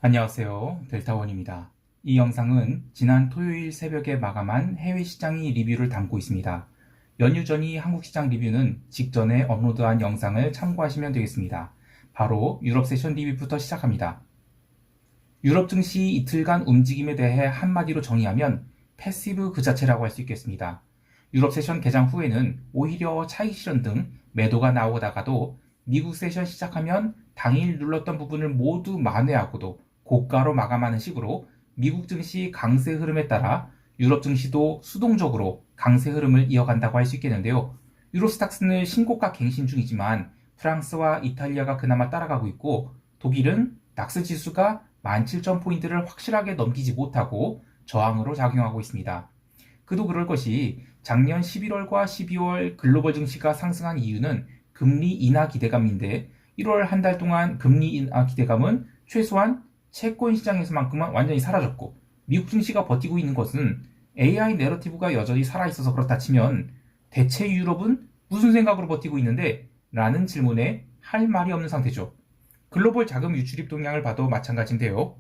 안녕하세요. 델타원입니다. 이 영상은 지난 토요일 새벽에 마감한 해외 시장의 리뷰를 담고 있습니다. 연휴 전이 한국 시장 리뷰는 직전에 업로드한 영상을 참고하시면 되겠습니다. 바로 유럽 세션 리뷰부터 시작합니다. 유럽 증시 이틀간 움직임에 대해 한마디로 정의하면 패시브 그 자체라고 할 수 있겠습니다. 유럽 세션 개장 후에는 오히려 차익 실현 등 매도가 나오다가도 미국 세션 시작하면 당일 눌렀던 부분을 모두 만회하고도 고가로 마감하는 식으로 미국 증시 강세 흐름에 따라 유럽 증시도 수동적으로 강세 흐름을 이어간다고 할 수 있겠는데요. 유로스탁스는 신고가 갱신 중이지만 프랑스와 이탈리아가 그나마 따라가고 있고 독일은 닥스 지수가 17,000포인트를 확실하게 넘기지 못하고 저항으로 작용하고 있습니다. 그도 그럴 것이 작년 11월과 12월 글로벌 증시가 상승한 이유는 금리 인하 기대감인데 1월 한 달 동안 금리 인하 기대감은 최소한 채권 시장에서만큼은 완전히 사라졌고 미국 증시가 버티고 있는 것은 AI 내러티브가 여전히 살아있어서 그렇다 치면 대체 유럽은 무슨 생각으로 버티고 있는데? 라는 질문에 할 말이 없는 상태죠. 글로벌 자금 유출입 동향을 봐도 마찬가지인데요.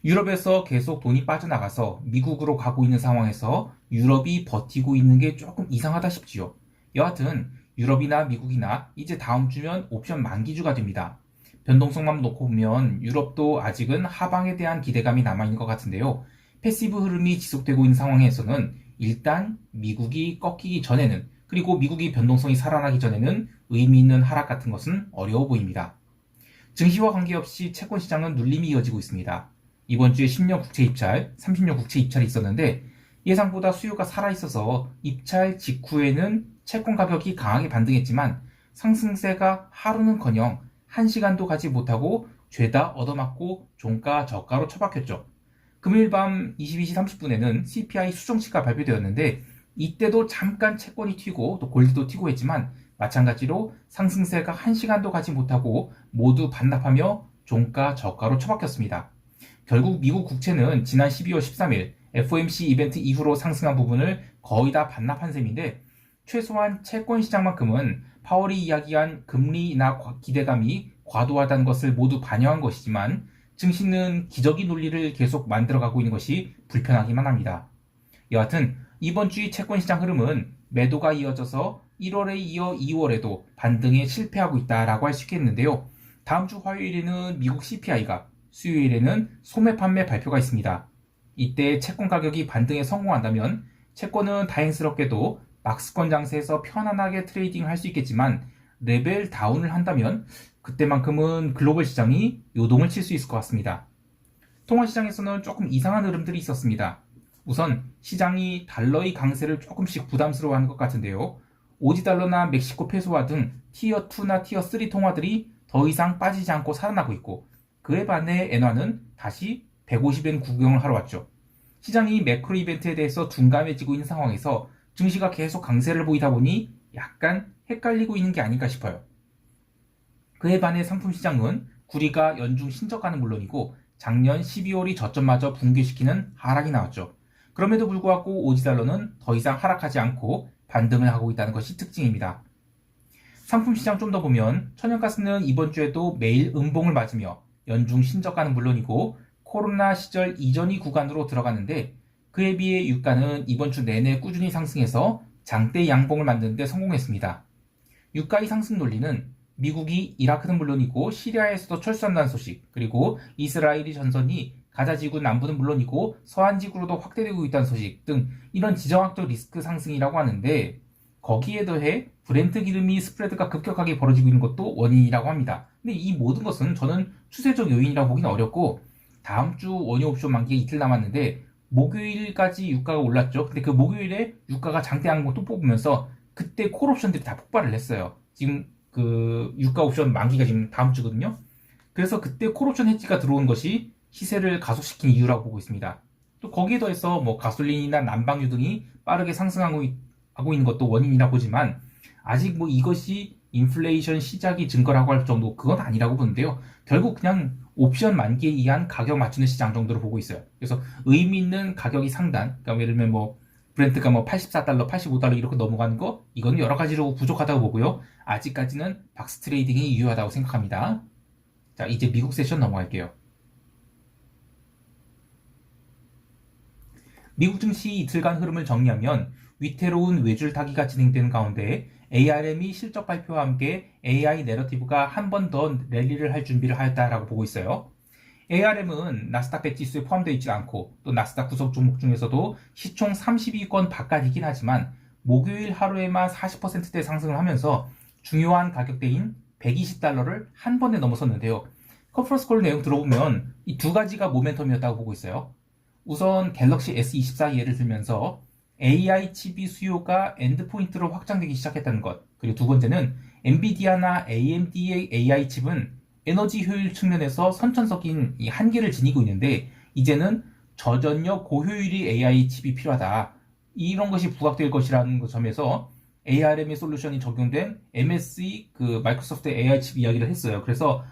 유럽에서 계속 돈이 빠져나가서 미국으로 가고 있는 상황에서 유럽이 버티고 있는 게 조금 이상하다 싶지요. 여하튼 유럽이나 미국이나 이제 다음 주면 옵션 만기주가 됩니다. 변동성만 놓고 보면 유럽도 아직은 하방에 대한 기대감이 남아있는 것 같은데요. 패시브 흐름이 지속되고 있는 상황에서는 일단 미국이 꺾이기 전에는, 그리고 미국이 변동성이 살아나기 전에는 의미 있는 하락 같은 것은 어려워 보입니다. 증시와 관계없이 채권 시장은 눌림이 이어지고 있습니다. 이번 주에 10년 국채 입찰, 30년 국채 입찰이 있었는데 예상보다 수요가 살아있어서 입찰 직후에는 채권 가격이 강하게 반등했지만 상승세가 하루는커녕 1시간도 가지 못하고 죄다 얻어맞고 종가 저가로 처박혔죠. 금요일 밤 22시 30분에는 CPI 수정치가 발표되었는데 이때도 잠깐 채권이 튀고 또 골드도 튀고 했지만 마찬가지로 상승세가 1시간도 가지 못하고 모두 반납하며 종가 저가로 처박혔습니다. 결국 미국 국채는 지난 12월 13일 FOMC 이벤트 이후로 상승한 부분을 거의 다 반납한 셈인데 최소한 채권 시장만큼은 파월이 이야기한 금리 인하 기대감이 과도하다는 것을 모두 반영한 것이지만 증시는 기저귀 논리를 계속 만들어가고 있는 것이 불편하기만 합니다. 여하튼 이번 주의 채권 시장 흐름은 매도가 이어져서 1월에 이어 2월에도 반등에 실패하고 있다라고 할 수 있겠는데요. 다음 주 화요일에는 미국 CPI가, 수요일에는 소매 판매 발표가 있습니다. 이때 채권 가격이 반등에 성공한다면 채권은 다행스럽게도 박스권 장세에서 편안하게 트레이딩을 할 수 있겠지만 레벨 다운을 한다면 그때만큼은 글로벌 시장이 요동을 칠 수 있을 것 같습니다. 통화 시장에서는 조금 이상한 흐름들이 있었습니다. 우선 시장이 달러의 강세를 조금씩 부담스러워하는 것 같은데요. 오지 달러나 멕시코 페소화 등 티어 2나 티어 3 통화들이 더 이상 빠지지 않고 살아나고 있고 그에 반해 엔화는 다시 150엔 구경을 하러 왔죠. 시장이 매크로 이벤트에 대해서 둔감해지고 있는 상황에서 증시가 계속 강세를 보이다 보니 약간 헷갈리고 있는 게 아닌가 싶어요. 그에 반해 상품 시장은 구리가 연중 신저가는 물론이고 작년 12월이 저점마저 붕괴시키는 하락이 나왔죠. 그럼에도 불구하고 오지달러는 더 이상 하락하지 않고 반등을 하고 있다는 것이 특징입니다. 상품 시장 좀 더 보면 천연가스는 이번 주에도 매일 음봉을 맞으며 연중 신저가는 물론이고 코로나 시절 이전의 구간으로 들어가는데 그에 비해 유가는 이번 주 내내 꾸준히 상승해서 장대 양봉을 만드는 데 성공했습니다. 유가의 상승 논리는 미국이 이라크는 물론이고 시리아에서도 철수한다는 소식, 그리고 이스라엘의 전선이 가자 지구 남부는 물론이고 서한 지구로도 확대되고 있다는 소식 등 이런 지정학적 리스크 상승이라고 하는데 거기에 더해 브렌트 기름이 스프레드가 급격하게 벌어지고 있는 것도 원인이라고 합니다. 근데 이 모든 것은 저는 추세적 요인이라고 보기는 어렵고 다음 주 원유 옵션 만기가 이틀 남았는데 목요일까지 유가가 올랐죠. 근데 그 목요일에 유가가 장대 항공 또 뽑으면서 그때 콜 옵션들이 다 폭발을 했어요. 지금 그 유가 옵션 만기가 지금 다음 주거든요. 그래서 그때 콜 옵션 해지가 들어온 것이 시세를 가속시킨 이유라고 보고 있습니다. 또 거기에 더해서 뭐 가솔린이나 난방유 등이 빠르게 상승하고 있는 것도 원인이라 보지만 아직 뭐 이것이 인플레이션 시작이 증거라고 할 정도 그건 아니라고 보는데요. 결국 그냥 옵션 만기에 의한 가격 맞추는 시장 정도로 보고 있어요. 그래서 의미 있는 가격이 상단, 그러니까 예를 들면 뭐 브렌트가 뭐 84달러, 85달러 이렇게 넘어가는 거 이건 여러 가지로 부족하다고 보고요. 아직까지는 박스 트레이딩이 유효하다고 생각합니다. 자, 이제 미국 세션 넘어갈게요. 미국 증시 이틀간 흐름을 정리하면 위태로운 외줄 타기가 진행되는 가운데 ARM이 실적 발표와 함께 AI 내러티브가 한 번 더 랠리를 할 준비를 하였다라고 보고 있어요. ARM은 나스닥 100 지수에 포함되어 있지 않고 또 나스닥 구성 종목 중에서도 시총 30위권 바깥이긴 하지만 목요일 하루에만 40%대 상승을 하면서 중요한 가격대인 120달러를 한 번에 넘어섰는데요. 컨퍼런스 콜 내용 들어보면 이 두 가지가 모멘텀이었다고 보고 있어요. 우선 갤럭시 S24 예를 들면서 AI 칩이 수요가 엔드포인트로 확장되기 시작했다는 것, 그리고 두 번째는 엔비디아나 AMD의 AI 칩은 에너지 효율 측면에서 선천적인 이 한계를 지니고 있는데 이제는 저전력 고효율의 AI 칩이 필요하다. 이런 것이 부각될 것이라는 점에서 ARM의 솔루션이 적용된 MSE 그 마이크로소프트 AI 칩 이야기를 했어요. 그래서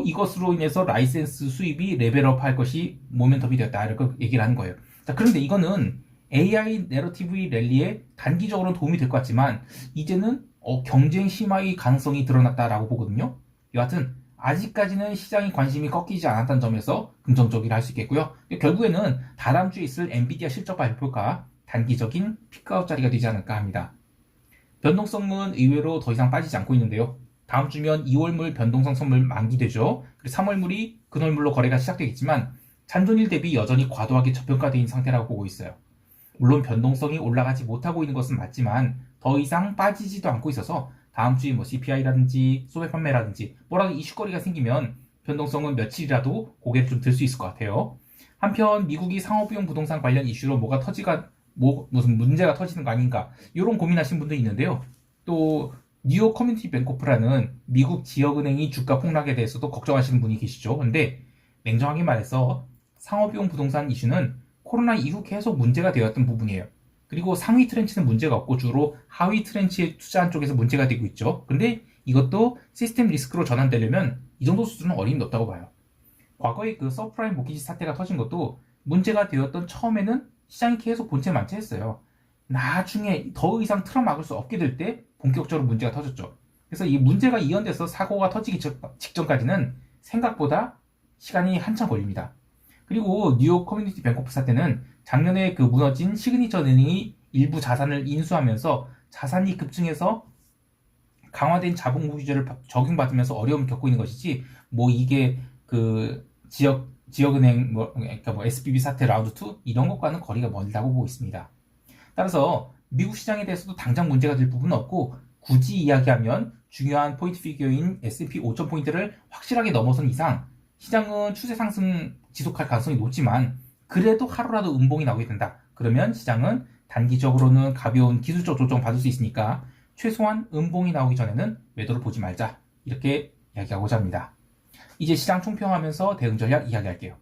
이것으로 인해서 라이센스 수입이 레벨업 할 것이 모멘텀이 되었다. 이렇게 얘기를 하는 거예요. 자, 그런데 이거는 AI 내러티브의 랠리에 단기적으로는 도움이 될 것 같지만 이제는 경쟁 심화의 가능성이 드러났다라고 보거든요. 여하튼 아직까지는 시장의 관심이 꺾이지 않았다는 점에서 긍정적이라 할 수 있겠고요. 결국에는 다다음 주에 있을 엔비디아 실적 발표가 단기적인 피크아웃 자리가 되지 않을까 합니다. 변동성은 의외로 더 이상 빠지지 않고 있는데요. 다음 주면 2월물 변동성 선물 만기되죠. 그리고 3월물이 근월물로 거래가 시작되겠지만 잔존일 대비 여전히 과도하게 저평가되어 있는 상태라고 보고 있어요. 물론 변동성이 올라가지 못하고 있는 것은 맞지만 더 이상 빠지지도 않고 있어서 다음 주에 뭐 CPI라든지 소매 판매라든지 뭐라도 이슈거리가 생기면 변동성은 며칠이라도 고개를 좀 들 수 있을 것 같아요. 한편 미국이 상업용 부동산 관련 이슈로 무슨 문제가 터지는 거 아닌가 이런 고민하시는 분들이 있는데요. 또 뉴욕 커뮤니티 뱅코프라는 미국 지역은행이 주가 폭락에 대해서도 걱정하시는 분이 계시죠. 근데 냉정하게 말해서 상업용 부동산 이슈는 코로나 이후 계속 문제가 되었던 부분이에요. 그리고 상위 트렌치는 문제가 없고 주로 하위 트렌치에 투자한 쪽에서 문제가 되고 있죠. 근데 이것도 시스템 리스크로 전환되려면 이 정도 수준은 어림도 없다고 봐요. 과거에 그 서프라임 모기지 사태가 터진 것도 문제가 되었던 처음에는 시장이 계속 본체 만체했어요. 나중에 더 이상 틀어막을 수 없게 될 때 본격적으로 문제가 터졌죠. 그래서 이 문제가 이연돼서 사고가 터지기 직전까지는 생각보다 시간이 한참 걸립니다. 그리고 뉴욕 커뮤니티 뱅코프 사태는 작년에 그 무너진 시그니처 은행이 일부 자산을 인수하면서 자산이 급증해서 강화된 자본 구조를 적용받으면서 어려움을 겪고 있는 것이지 뭐 이게 그 지역은행 그러니까 SBB 사태 라운드 2 이런 것과는 거리가 멀다고 보고 있습니다. 따라서 미국 시장에 대해서도 당장 문제가 될 부분은 없고 굳이 이야기하면 중요한 포인트 피규어인 S&P 5,000포인트를 확실하게 넘어선 이상 시장은 추세 상승 지속할 가능성이 높지만 그래도 하루라도 음봉이 나오게 된다. 그러면 시장은 단기적으로는 가벼운 기술적 조정 받을 수 있으니까 최소한 음봉이 나오기 전에는 매도를 보지 말자. 이렇게 이야기하고자 합니다. 이제 시장 총평하면서 대응 전략 이야기할게요.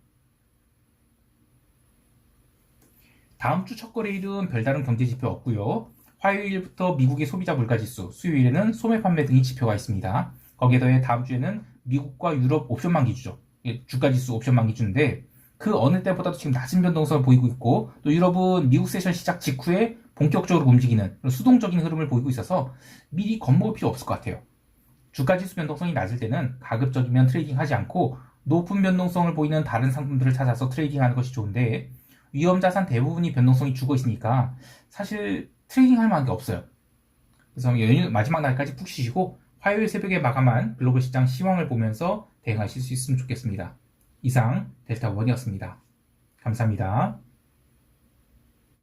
다음 주 첫 거래일은 별다른 경제 지표 없고요. 화요일부터 미국의 소비자 물가지수, 수요일에는 소매 판매 등의 지표가 있습니다. 거기에 더해 다음 주에는 미국과 유럽 옵션 만기주죠. 주가지수 옵션 만기주인데 그 어느 때보다도 지금 낮은 변동성을 보이고 있고 또 유럽은 미국 세션 시작 직후에 본격적으로 움직이는 수동적인 흐름을 보이고 있어서 미리 겁먹을 필요 없을 것 같아요. 주가지수 변동성이 낮을 때는 가급적이면 트레이딩하지 않고 높은 변동성을 보이는 다른 상품들을 찾아서 트레이딩하는 것이 좋은데 위험자산 대부분이 변동성이 죽어 있으니까 사실 트레이딩할 만한 게 없어요. 그래서 연휴 마지막 날까지 푹 쉬시고 화요일 새벽에 마감한 글로벌 시장 시황을 보면서 대응하실 수 있으면 좋겠습니다. 이상 델타원이었습니다. 감사합니다.